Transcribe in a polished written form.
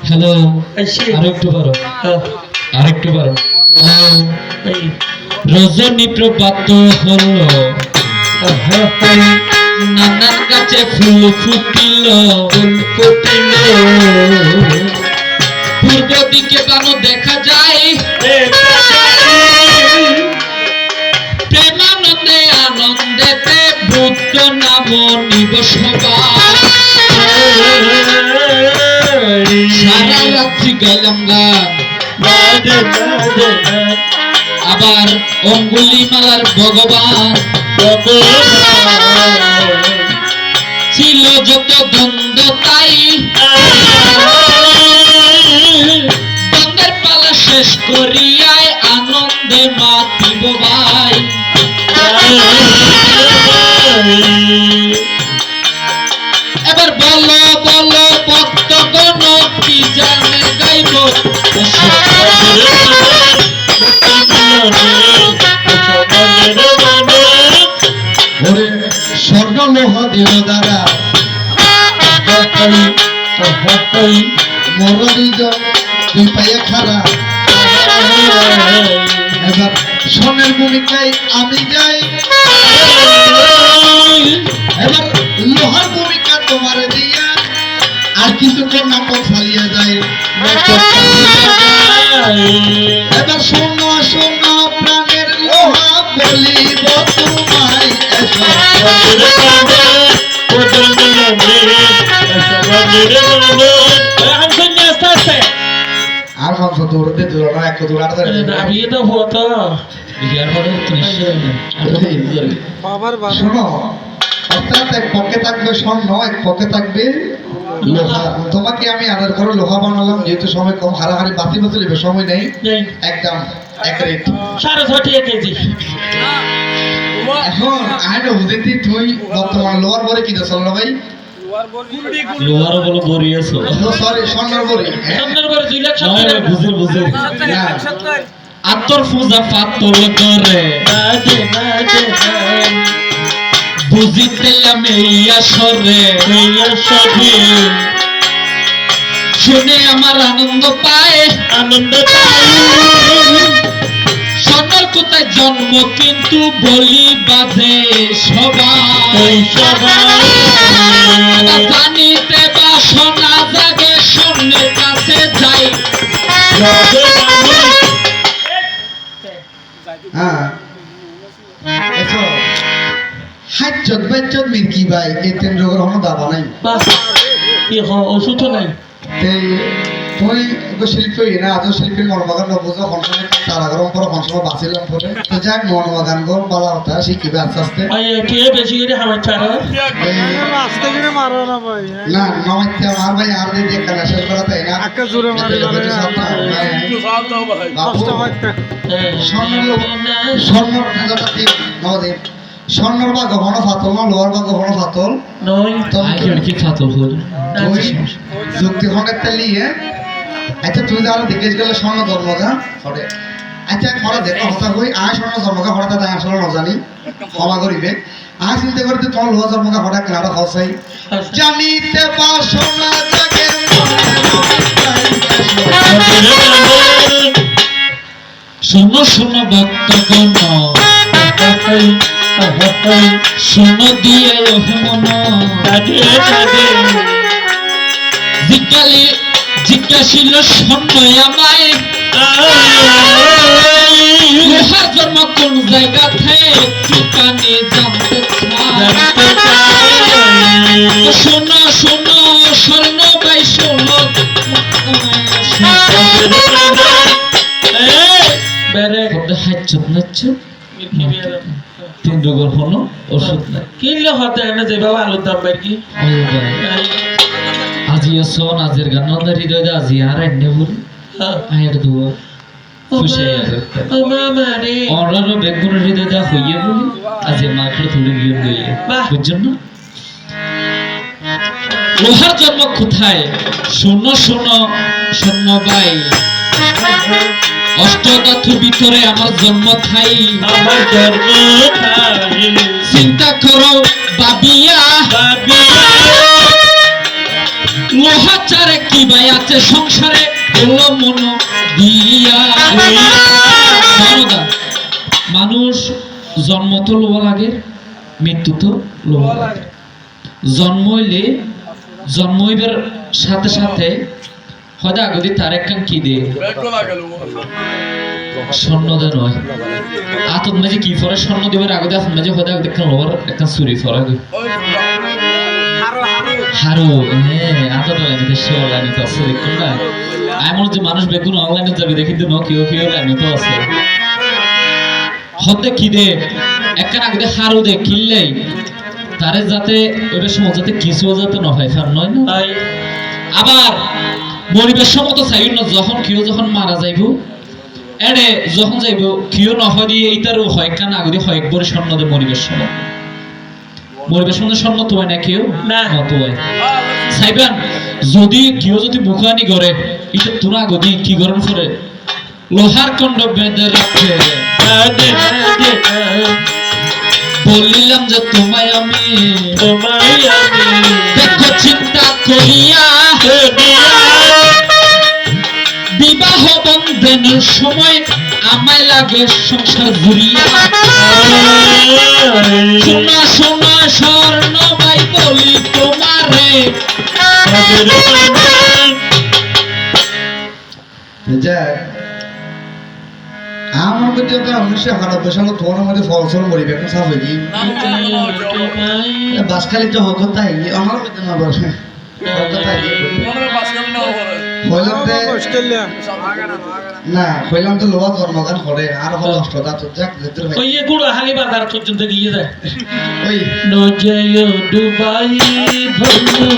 Hello আরেকটু পারো আরেকটু পারো রজনী প্রপাত হলো নানার কাছে ফুল ফুটিল পূর্ব দিকে বানো দেখা যায় প্রেমানন্দে আনন্দেতে বুদ্ধ নাম নিব সবাই সারা রাত্রি গাইলাম গান আবার অঙ্গুলিমালার ভগবান ছিল যত দ্বন্দ্ব তাই দ্বন্দ্বের পালা শেষ করিয়ায় আনন্দে মাতিব ভাই এবার বলো বলো ভক্তগণ কি জানে গাইব স্বর্ণ লোহা দিল দ্বারা মরণিজ দুই পায়ে খারা এবার স্বর্ণের ভূমিকায় আমি যাই এবার লোহার ভূমিকা তোমার দিয়া আর কিছুক্ষণ নাটক চালিয়ে যায় এবার শোনো শোনো প্রাণের লোহা বলিব তোমায় আর মাংস দৌড়তে দৌড় না এক দৌড়াতে শোনো অর্থাৎ এক পক্ষে থাকবে স্বর্ণ এক পক্ষে থাকবে লোহা তোমাকে আমি আদার করে লোহা বানালাম যেহেতু সময় কম হারাহারি বাতি বাতি নেবে সময় নেই একদম এক রেট 6.5 কেজি এখন আইনো বুঝিতি তুই বর্তমান লোহার পরে কি দছ ভাই লোহার বলো বরিয়াছো সরি স্বর্ণের পরে স্বর্ণের পরে 2 লাখ 70 বুঝে বুঝে আতর পূজা পাতল করে বুঝিতেলাম এই আসরে শুনে আমার আনন্দ পায় স্বর্ণের কোথায় জন্ম কিন্তু বলি বাজে সবাই জানিতে বাসনা জাগে স্বর্ণের কাছে যাই হ্যাঁ এসো হাজ্জত বাজ্জত মির্কি ভাই এতেন রোগের কোনো দাবা নাই ওষুধ নাই তুই শিল্পী না আজ শিল্পীর মনোবাগান নবুঝো কনসমে তারা গরম পরে কনসমে বাঁচিলাম পরে তো যাক মনোবাগান গর বলা কথা শিখিবে আস্তে আস্তে বেশি করে হামাই ছাড়া না নমাইতে আমার ভাই আর দিয়ে দেখা না শেষ করা তাই না স্বর্ণ নবদেব স্বর্ণর বা গহন ফাতল না লোহার বা গহন ফাতল নয় কি ফাতল হল তুই যুক্তি খন্ডের তেলিয়ে আচ্ছা তুই যারা দেখিস গেলে স্বর্ণ ধর্মগা করে আচ্ছা খরা দেখো হতা হই আয় স্বর্ণ ধর্মগা হঠাৎ তাই আসলে নজানি ক্ষমা করিবে আয় চিন্তা করতে তোমার লোহা ধর্মগা হঠাৎ কেনাটা হসাই জানিতে বাসনা জাগে শোনো শোনো ভক্তগণ শোনো দিয়ে মন জিজ্ঞাসিল স্বর্ণ আমায় লোহার জন্ম কোন জায়গা থেকে একটু কানে জানতে শোনো শোনো স্বর্ণ ভাই শোনো হাইচুপ নাচ্ছ তিন রোগের হলো ওষুধ নাই কিনলে হতে না যে বাবা আলুর দাম বাইর কি আজি সোন আজের গান হৃদয় আজি আর এনে বল আয়ের দুয়া খুশি ও মামা রে অরারও বেগুনের হৃদয় দা হইয়ে বলি আজ মাকে তুলে গিয়ে গইয়ে বাহ। বুঝছেন না লোহার জন্ম কোথায় শোনো শোনো শূন্য ভাই অষ্টধাতুর ভিতরে আমার জন্ম ঠাই আমার জন্ম ঠাই চিন্তা করো বাবিয়া লোহা চারে কি ভাই আছে সংসারে হলো মন দিয়া মানদা মানুষ জন্ম তো লোহা লাগে মৃত্যু তো লোহা লাগে জন্ম হইলে জন্ম হইবার সাথে সাথে হয়তো আগদি তার একখান কি দে স্বর্ণ দে নয় আতত মাঝে কি ফরে স্বর্ণ দিবার আগদি আতত মাঝে হয়তো আগদি একখান লোহার একখান চুরি ফরে হারো হ্যাঁ আতত লাইনে সে লাইনে তো আছে দেখুন না এমন যে মানুষ বেগুন অনলাইনে যাবে দেখি তো কেউ কেউ লাইনে তো আছে হতে কি দে একখান আগদি হারো দে কিনলেই তারে যাতে ওইটার সময় যাতে কিছু যাতে ন হয় ফার নয় না তাই আবার মরিবের সময় তো চাইব না যখন কেউ যখন মারা যাইব এনে যখন যাইব কেউ ন হয় দিয়ে এইটারও হয় কান আগে হয় একবারে স্বর্ণ দে মরিবের সময় মরিবের সময় স্বর্ণ তো হয় না কেউ না। মতো হয় চাইবেন যদি কেউ যদি মুখানি করে এটা তোরা গদি কি গরম করে লোহার কণ্ড বেঁধে রাখে বলিলাম যে তোমায় আমি তোমায় আমি দেখো চিন্তা করিয়া বিবাহ বন্ধনের সময় আমায় লাগে সংসার ঘুরিয়া শোনা শোনা স্বর্ণ ভাই বলি তোমারে যাক আমার কাছে তো 1991 সালে তোমার মধ্যে ফলসল মরিবে এখন সাফ হয়ে গিয়ে বাসখালিতে হোক তাই আমার মধ্যে না বসে না কইলাম তো লোহা জন্মগান করে আর হল অষ্টদা তো যাক যেতে হয় ওই গুড় হালি বাজার পর্যন্ত গিয়ে যায় ওই নজয় ডুবাই ভরু